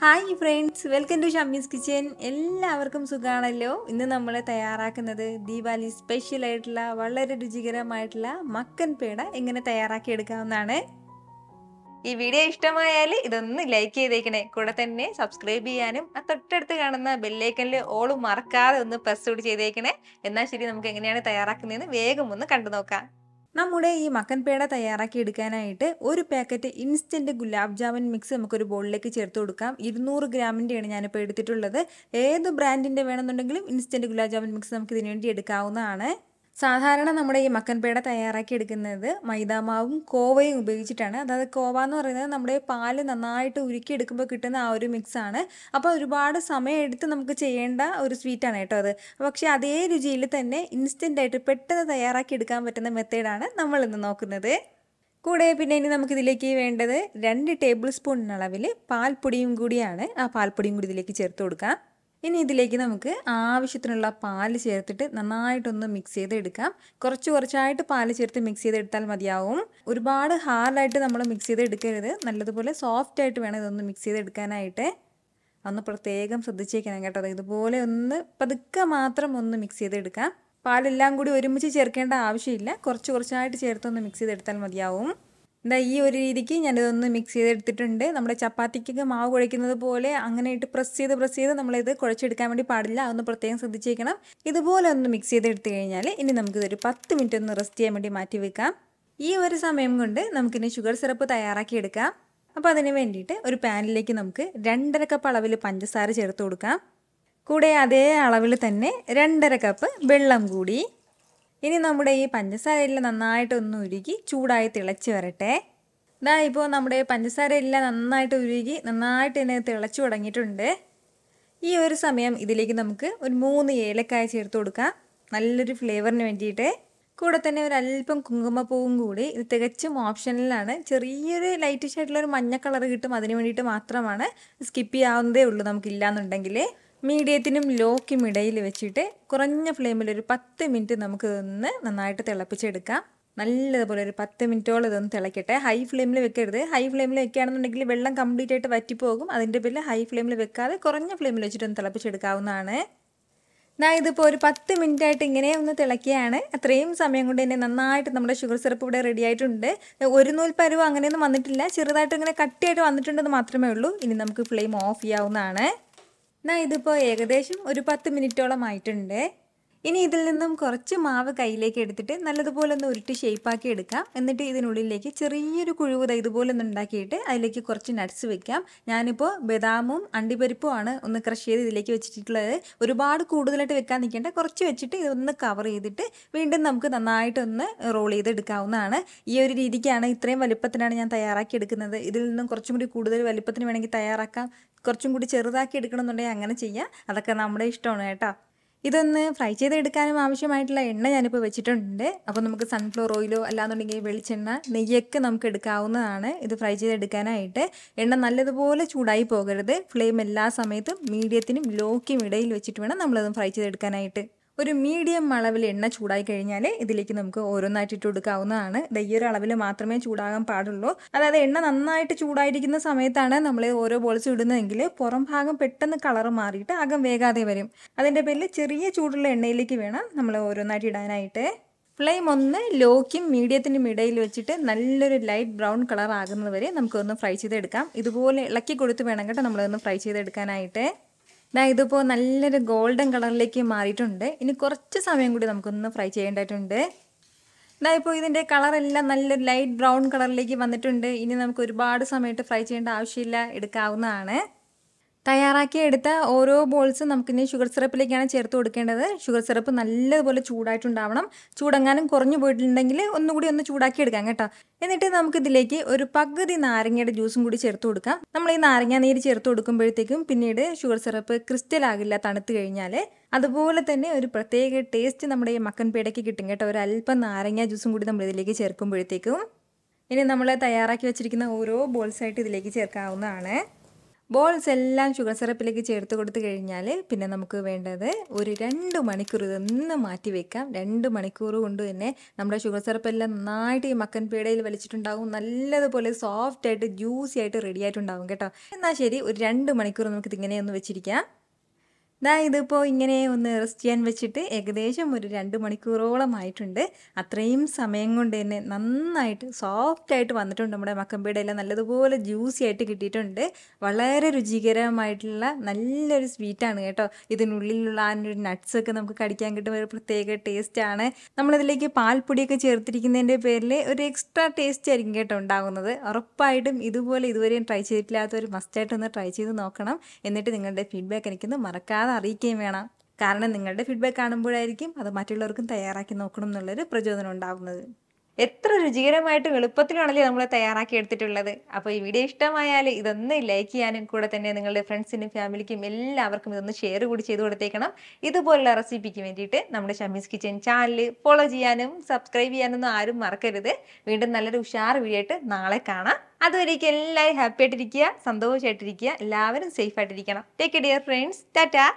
Hi friends, welcome to Shammi's kitchen. എല്ലാവർക്കും സുഖമാണല്ലോ. ഇന്ന് നമ്മൾ തയ്യാറാക്കുന്നത് ദീപാവലി സ്പെഷ്യൽ ആയിട്ടുള്ള വളരെ രുചികരമായിട്ടുള്ള മക്കൻ പേട എങ്ങനെ തയ്യാറാക്കി എടുക്കാവുന്നതാണ്. ഈ വീഡിയോ ഇഷ്ടമായാൽ ഇതൊന്ന് ലൈക്ക് ചെയ്തേക്കണേ. കൂടെ തന്നെ സബ്സ്ക്രൈബ് ചെയ്യാനും ആ തൊട്ടടുത്ത് കാണുന്ന ബെല്ലൈക്കനിൽ ഓളും മറക്കാതെ ഒന്ന് പ്രസ് കൂടി ചെയ്തേക്കണേ. എന്നാൽ ശരി, നമുക്ക് എങ്ങനെയാണ് തയ്യാറാക്കുന്നതെന്ന് വേഗം ഒന്ന് കണ്ടു നോക്കാം. നമ്മുടെ ഈ മക്കൻ പേട തയ്യാറാക്കി എടുക്കാനായിട്ട് ഒരു packet instant gulab jamun mix നമുക്കൊരു ബോളിലേക്ക് ചേർത്ത് കൊടുക്കാം. 200 ഗ്രാമിൻ്റെയാണ് ഞാനിപ്പോൾ എടുത്തിട്ടുള്ളത്. ഏത് ബ്രാൻഡിൻ്റെ വേണമെന്നുണ്ടെങ്കിലും ഇൻസ്റ്റൻറ്റ് ഗുലാബ് ജാമുൻ മിക്സ് നമുക്ക് ഇതിനു വേണ്ടി എടുക്കാവുന്നതാണ്. സാധാരണ നമ്മുടെ ഈ മക്കൻ പേട തയ്യാറാക്കി എടുക്കുന്നത് മൈദാമാവും കോവയും ഉപയോഗിച്ചിട്ടാണ്. അതായത് കോവ എന്ന് പറയുന്നത് നമ്മുടെ പാല് നന്നായിട്ട് ഉരുക്കിയെടുക്കുമ്പോൾ കിട്ടുന്ന ആ ഒരു മിക്സാണ്. അപ്പോൾ ഒരുപാട് സമയം എടുത്ത് നമുക്ക് ചെയ്യേണ്ട ഒരു സ്വീറ്റാണ് കേട്ടോ അത്. പക്ഷേ അതേ രുചിയിൽ തന്നെ ഇൻസ്റ്റൻ്റായിട്ട് പെട്ടെന്ന് തയ്യാറാക്കി എടുക്കാൻ പറ്റുന്ന മെത്തേഡാണ് നമ്മളിന്ന് നോക്കുന്നത്. കൂടെ പിന്നെ ഇനി നമുക്കിതിലേക്ക് വേണ്ടത് 2 ടേബിൾ സ്പൂൺ അളവിൽ പാൽപ്പൊടിയും കൂടിയാണ്. ആ പാൽപ്പൊടിയും കൂടി ഇതിലേക്ക് ചേർത്ത് കൊടുക്കാം. ഇനി ഇതിലേക്ക് നമുക്ക് ആവശ്യത്തിനുള്ള പാല് ചേർത്തിട്ട് നന്നായിട്ടൊന്ന് മിക്സ് ചെയ്തെടുക്കാം. കുറച്ചായിട്ട് പാല് ചേർത്ത് മിക്സ് ചെയ്തെടുത്താൽ മതിയാവും. ഒരുപാട് ഹാർഡായിട്ട് നമ്മൾ മിക്സ് ചെയ്തെടുക്കരുത്. നല്ലതുപോലെ സോഫ്റ്റായിട്ട് വേണം ഇതൊന്ന് മിക്സ് ചെയ്തെടുക്കാനായിട്ട്. ഒന്ന് പ്രത്യേകം ശ്രദ്ധിച്ചേക്കണം കേട്ടോ. ഇതുപോലെ ഒന്ന് പതുക്കെ മാത്രം ഒന്ന് മിക്സ് ചെയ്തെടുക്കാം. പാലെല്ലാം കൂടി ഒരുമിച്ച് ചേർക്കേണ്ട ആവശ്യമില്ല. കുറച്ചായിട്ട് ചേർത്തൊന്ന് മിക്സ് ചെയ്തെടുത്താൽ മതിയാവും. ഈ ഒരു രീതിക്ക് ഞാനിതൊന്ന് മിക്സ് ചെയ്തെടുത്തിട്ടുണ്ട്. നമ്മുടെ ചപ്പാത്തിക്കൊക്കെ മാവ് കുഴയ്ക്കുന്നത് പോലെ അങ്ങനെ ഇട്ട് പ്രസ് ചെയ്ത് നമ്മളിത് കുഴച്ചെടുക്കാൻ വേണ്ടി പാടില്ല. അതൊന്ന് പ്രത്യേകം ശ്രദ്ധിച്ചേക്കണം. ഇതുപോലെ ഒന്ന് മിക്സ് ചെയ്തെടുത്ത് കഴിഞ്ഞാൽ ഇനി നമുക്കിതൊരു 10 മിനിറ്റ് ഒന്ന് റെസ്റ്റ് ചെയ്യാൻ വേണ്ടി മാറ്റി വെക്കാം. ഈ ഒരു സമയം കൊണ്ട് നമുക്കിനി ഷുഗർ സിറപ്പ് തയ്യാറാക്കി എടുക്കാം. അപ്പോൾ അതിന് വേണ്ടിയിട്ട് ഒരു പാനിലേക്ക് നമുക്ക് 2.5 കപ്പ് അളവിൽ പഞ്ചസാര ചേർത്ത് കൊടുക്കാം. കൂടെ അതേ അളവിൽ തന്നെ 2.5 കപ്പ് വെള്ളം കൂടി. ഇനി നമ്മുടെ ഈ പഞ്ചസാരയെല്ലാം നന്നായിട്ടൊന്ന് ഉരുകി ചൂടായി തിളച്ച് വരട്ടെ. ഇപ്പോൾ നമ്മുടെ പഞ്ചസാരയെല്ലാം നന്നായിട്ട് ഉരുകി നന്നായിട്ട് തന്നെ തിളച്ചു തുടങ്ങിയിട്ടുണ്ട്. ഈ ഒരു സമയം ഇതിലേക്ക് നമുക്ക് ഒരു 3 ഏലക്കായ ചേർത്ത് കൊടുക്കാം, നല്ലൊരു ഫ്ലേവറിന് വേണ്ടിയിട്ട്. കൂടെ തന്നെ ഒരല്പം കുങ്കുമപ്പൂവും കൂടി. ഇത് തികച്ചും ഓപ്ഷനിലാണ്. ചെറിയൊരു ലൈറ്റിഷ് ആയിട്ടുള്ളൊരു മഞ്ഞ കളർ കിട്ടും, അതിന് വേണ്ടിയിട്ട് മാത്രമാണ്. സ്കിപ്പ് ചെയ്യാവുന്നതേ ഉള്ളൂ നമുക്കില്ലാന്നുണ്ടെങ്കിൽ. മീഡിയത്തിനും ലോക്കും ഇടയിൽ വെച്ചിട്ട് കുറഞ്ഞ ഫ്ലെയിമിൽ ഒരു 10 മിനിറ്റ് നമുക്ക് ഇതൊന്ന് നന്നായിട്ട് തിളപ്പിച്ചെടുക്കാം. നല്ലതുപോലെ ഒരു 10 മിനിറ്റോളം ഇതൊന്ന് തിളയ്ക്കട്ടെ. ഹൈ ഫ്ലെയിമിൽ വെക്കരുത്. ഹൈ ഫ്ലെയിമിൽ വെക്കുകയാണെന്നുണ്ടെങ്കിൽ വെള്ളം കംപ്ലീറ്റ് ആയിട്ട് വറ്റിപ്പോകും. അതിൻ്റെ പേരിൽ ഹൈ ഫ്ലെയിമിൽ വെക്കാതെ കുറഞ്ഞ ഫ്ലെയിമിൽ വെച്ചിട്ടൊന്ന് തിളപ്പിച്ചെടുക്കാവുന്നതാണ്. ഇതിപ്പോൾ ഒരു 10 മിനിറ്റ് ആയിട്ട് ഇങ്ങനെ ഒന്ന് തിളയ്ക്കുകയാണ്. അത്രയും സമയം കൊണ്ട് തന്നെ നന്നായിട്ട് നമ്മുടെ ഷുഗർ സിറപ്പ് ഇവിടെ റെഡി ആയിട്ടുണ്ട്. ഒരു നൂൽ പരുവം അങ്ങനെയൊന്നും വന്നിട്ടില്ല, ചെറുതായിട്ട് ഇങ്ങനെ കട്ടിയായിട്ട് വന്നിട്ടുണ്ടെന്ന് മാത്രമേ ഉള്ളൂ. ഇനി നമുക്ക് ഫ്ലെയിം ഓഫ് ചെയ്യാവുന്നതാണ്. ഇതിപ്പോൾ ഏകദേശം ഒരു 10 മിനിറ്റോളം ആയിട്ടുണ്ട്. ഇനി ഇതിൽ നിന്നും കുറച്ച് മാവ് കയ്യിലേക്ക് എടുത്തിട്ട് നല്ലതുപോലെ ഒന്ന് ഉരുട്ടി ഷേപ്പാക്കി എടുക്കാം. എന്നിട്ട് ഇതിനുള്ളിലേക്ക് ചെറിയൊരു കുഴിവ് ഇതുപോലെ ഒന്ന് ഉണ്ടാക്കിയിട്ട് അതിലേക്ക് കുറച്ച് നട്ട്സ് വെക്കാം. ഞാനിപ്പോൾ ബദാമും അണ്ടിപ്പരിപ്പുമാണ് ഒന്ന് ക്രഷ് ചെയ്ത് ഇതിലേക്ക് വെച്ചിട്ടുള്ളത്. ഒരുപാട് കൂടുതലായിട്ട് വെക്കാൻ നിൽക്കേണ്ട, കുറച്ച് വെച്ചിട്ട് ഇതൊന്ന് കവർ ചെയ്തിട്ട് വീണ്ടും നമുക്ക് നന്നായിട്ടൊന്ന് റോൾ ചെയ്തെടുക്കാവുന്നതാണ്. ഈ ഒരു രീതിക്കാണ്, ഇത്രയും വലുപ്പത്തിനാണ് ഞാൻ തയ്യാറാക്കി എടുക്കുന്നത്. ഇതിൽ നിന്നും കുറച്ചും കൂടി കൂടുതൽ വലുപ്പത്തിന് വേണമെങ്കിൽ തയ്യാറാക്കാം. കുറച്ചും കൂടി ചെറുതാക്കി എടുക്കണമെന്നുണ്ടെങ്കിൽ അങ്ങനെ ചെയ്യാം. അതൊക്കെ നമ്മുടെ ഇഷ്ടമാണ് കേട്ടോ. ഇതൊന്ന് ഫ്രൈ ചെയ്തെടുക്കാനും ആവശ്യമായിട്ടുള്ള എണ്ണ ഞാനിപ്പോൾ വെച്ചിട്ടുണ്ട്. അപ്പോൾ നമുക്ക് സൺഫ്ലവർ ഓയിലോ അല്ലാന്നുണ്ടെങ്കിൽ വെളിച്ചെണ്ണ, നെയ്യൊക്കെ നമുക്ക് എടുക്കാവുന്നതാണ് ഇത് ഫ്രൈ ചെയ്തെടുക്കാനായിട്ട്. എണ്ണ നല്ലതുപോലെ ചൂടായി പോകരുത്. ഫ്ലെയിം എല്ലാ സമയത്തും മീഡിയത്തിനും ലോക്കും ഇടയിൽ വെച്ചിട്ട് വേണം നമ്മളത് ഫ്രൈ ചെയ്തെടുക്കാനായിട്ട്. ഒരു മീഡിയം അളവിൽ എണ്ണ ചൂടായി കഴിഞ്ഞാൽ ഇതിലേക്ക് നമുക്ക് ഓരോന്നായിട്ട് ഇട്ട് കൊടുക്കാവുന്നതാണ്. ഈ ഒരു അളവിൽ മാത്രമേ ചൂടാകാൻ പാടുള്ളൂ. അതായത് എണ്ണ നന്നായിട്ട് ചൂടായിരിക്കുന്ന സമയത്താണ് നമ്മൾ ഓരോ ബോൾസ് ഇടുന്നതെങ്കിൽ പുറം ഭാഗം പെട്ടെന്ന് കളർ മാറിയിട്ട് അകം വേകാതെ വരും. അതിൻ്റെ പേരിൽ ചെറിയ ചൂടുള്ള എണ്ണയിലേക്ക് വേണം നമ്മൾ ഓരോന്നായിട്ട് ഇടാനായിട്ട്. ഫ്ലെയിം ഒന്ന് ലോക്കും മീഡിയത്തിനും ഇടയിൽ വെച്ചിട്ട് നല്ലൊരു ലൈറ്റ് ബ്രൗൺ കളർ ആകുന്നത് വരെ നമുക്കൊന്ന് ഫ്രൈ ചെയ്തെടുക്കാം. ഇതുപോലെ ഇളക്കി കൊടുത്ത് വേണം കേട്ടോ നമ്മളൊന്ന് ഫ്രൈ ചെയ്തെടുക്കാനായിട്ട്. ഇതിപ്പോൾ നല്ലൊരു ഗോൾഡൻ കളറിലേക്ക് മാറിയിട്ടുണ്ട്. ഇനി കുറച്ച് സമയം കൂടി നമുക്കൊന്ന് ഫ്രൈ ചെയ്യേണ്ടതായിട്ടുണ്ട്. ഇപ്പോൾ ഇതിൻ്റെ കളറെല്ലാം നല്ലൊരു ലൈറ്റ് ബ്രൗൺ കളറിലേക്ക് വന്നിട്ടുണ്ട്. ഇനി നമുക്ക് ഒരുപാട് സമയത്ത് ഫ്രൈ ചെയ്യേണ്ട ആവശ്യമില്ല, എടുക്കാവുന്നതാണ്. തയ്യാറാക്കി എടുത്ത ഓരോ ബോൾസും നമുക്കിനി ഷുഗർ സിറപ്പിലേക്കാണ് ചേർത്ത് കൊടുക്കേണ്ടത്. ഷുഗർ സിറപ്പ് നല്ലതുപോലെ ചൂടായിട്ടുണ്ടാവണം. ചൂടെങ്ങാനും കുറഞ്ഞു പോയിട്ടുണ്ടെങ്കിൽ ഒന്നുകൂടി ഒന്ന് ചൂടാക്കി എടുക്കാം കേട്ടോ. എന്നിട്ട് നമുക്കിതിലേക്ക് ഒരു പകുതി നാരങ്ങയുടെ ജ്യൂസും കൂടി ചേർത്ത് കൊടുക്കാം. നമ്മൾ ഈ നാരങ്ങ നീര് ചേർത്ത് കൊടുക്കുമ്പോഴത്തേക്കും പിന്നീട് ഷുഗർ സിറപ്പ് ക്രിസ്റ്റൽ ആകില്ല തണുത്ത് കഴിഞ്ഞാൽ. അതുപോലെ തന്നെ ഒരു പ്രത്യേക ടേസ്റ്റ് നമ്മുടെ ഈ മക്കൻ പേടയ്ക്ക് കിട്ടും കേട്ടോ, ഒരു അല്പം നാരങ്ങ ജ്യൂസും കൂടി നമ്മൾ ഇതിലേക്ക് ചേർക്കുമ്പോഴത്തേക്കും. ഇനി നമ്മൾ തയ്യാറാക്കി വെച്ചിരിക്കുന്ന ഓരോ ബോൾസായിട്ട് ഇതിലേക്ക് ചേർക്കാവുന്നതാണ്. ബോൾസ് എല്ലാം ഷുഗർ സിറപ്പിലേക്ക് ചേർത്ത് കൊടുത്തു കഴിഞ്ഞാൽ പിന്നെ നമുക്ക് വേണ്ടത് ഒരു 2 മണിക്കൂർ ഇതൊന്ന് മാറ്റി വെക്കാം. 2 മണിക്കൂർ കൊണ്ട് തന്നെ നമ്മുടെ ഷുഗർ സിറപ്പ് എല്ലാം നന്നായിട്ട് ഈ മക്കൻ പേടയിൽ വലിച്ചിട്ടുണ്ടാവും. നല്ലതുപോലെ സോഫ്റ്റ് ആയിട്ട് ജ്യൂസി ആയിട്ട് റെഡി ആയിട്ടുണ്ടാവും കേട്ടോ. എന്നാൽ ശരി, ഒരു 2 മണിക്കൂർ നമുക്കിത് ഇങ്ങനെ ഒന്ന് വെച്ചിരിക്കാം. ഇതിപ്പോൾ ഇങ്ങനെ ഒന്ന് റെസ്റ്റ് ചെയ്യാൻ വെച്ചിട്ട് ഏകദേശം ഒരു 2 മണിക്കൂറോളം ആയിട്ടുണ്ട്. അത്രയും സമയം കൊണ്ട് തന്നെ നന്നായിട്ട് സോഫ്റ്റായിട്ട് വന്നിട്ടുണ്ട്. നമ്മുടെ മക്കൻ പേടയെല്ലാം നല്ലതുപോലെ ജ്യൂസി ആയിട്ട് കിട്ടിയിട്ടുണ്ട്. വളരെ രുചികരമായിട്ടുള്ള നല്ലൊരു സ്വീറ്റാണ് കേട്ടോ. ഇതിനുള്ളിലുള്ള ആ ഒരു നട്ട്സൊക്കെ നമുക്ക് കടിക്കാൻ കിട്ടുന്ന ഒരു പ്രത്യേക ടേസ്റ്റാണ്. നമ്മളിതിലേക്ക് പാൽപ്പൊടിയൊക്കെ ചേർത്തിരിക്കുന്നതിൻ്റെ പേരിൽ ഒരു എക്സ്ട്രാ ടേസ്റ്റ് ആയിരിക്കും കേട്ടോ ഉണ്ടാകുന്നത്. ഉറപ്പായിട്ടും ഇതുവരെയും ട്രൈ ചെയ്തിട്ടില്ലാത്തവർ മസ്റ്റായിട്ടൊന്ന് ട്രൈ ചെയ്ത് നോക്കണം. എന്നിട്ട് നിങ്ങളുടെ ഫീഡ്ബാക്ക് എനിക്കൊന്ന് മറക്കാതെ അറിയിക്കുകയും വേണം. കാരണം നിങ്ങളുടെ ഫീഡ്ബാക്ക് കാണുമ്പോഴായിരിക്കും അത് മറ്റുള്ളവർക്കും തയ്യാറാക്കി നോക്കണം എന്നുള്ളൊരു പ്രചോദനം ഉണ്ടാകുന്നത്. എത്ര രുചികരമായിട്ടും എളുപ്പത്തിലാണല്ലേ നമ്മൾ തയ്യാറാക്കി എടുത്തിട്ടുള്ളത്. അപ്പോൾ ഈ വീഡിയോ ഇഷ്ടമായാൽ ഇതൊന്ന് ലൈക്ക് ചെയ്യാനും കൂടെ തന്നെ നിങ്ങളുടെ ഫ്രണ്ട്സിനും ഫാമിലിക്കും എല്ലാവർക്കും ഇതൊന്ന് ഷെയർ കൂടി ചെയ്ത് കൊടുത്തേക്കണം. ഇതുപോലുള്ള റെസിപ്പിക്ക് വേണ്ടിയിട്ട് നമ്മുടെ ഷമീസ് കിച്ചൻ ചാനൽ ഫോളോ ചെയ്യാനും സബ്സ്ക്രൈബ് ചെയ്യാനൊന്നും ആരും മറക്കരുത്. വീണ്ടും നല്ലൊരു ഉഷാർ വീഡിയോ ആയിട്ട് നാളെ കാണാം. അതുവരേക്കും എല്ലാവരും ഹാപ്പി ആയിട്ടിരിക്കുക, സന്തോഷമായിട്ടിരിക്കുക, എല്ലാവരും സേഫ് ആയിട്ടിരിക്കണം. Take care dear friends. Tata.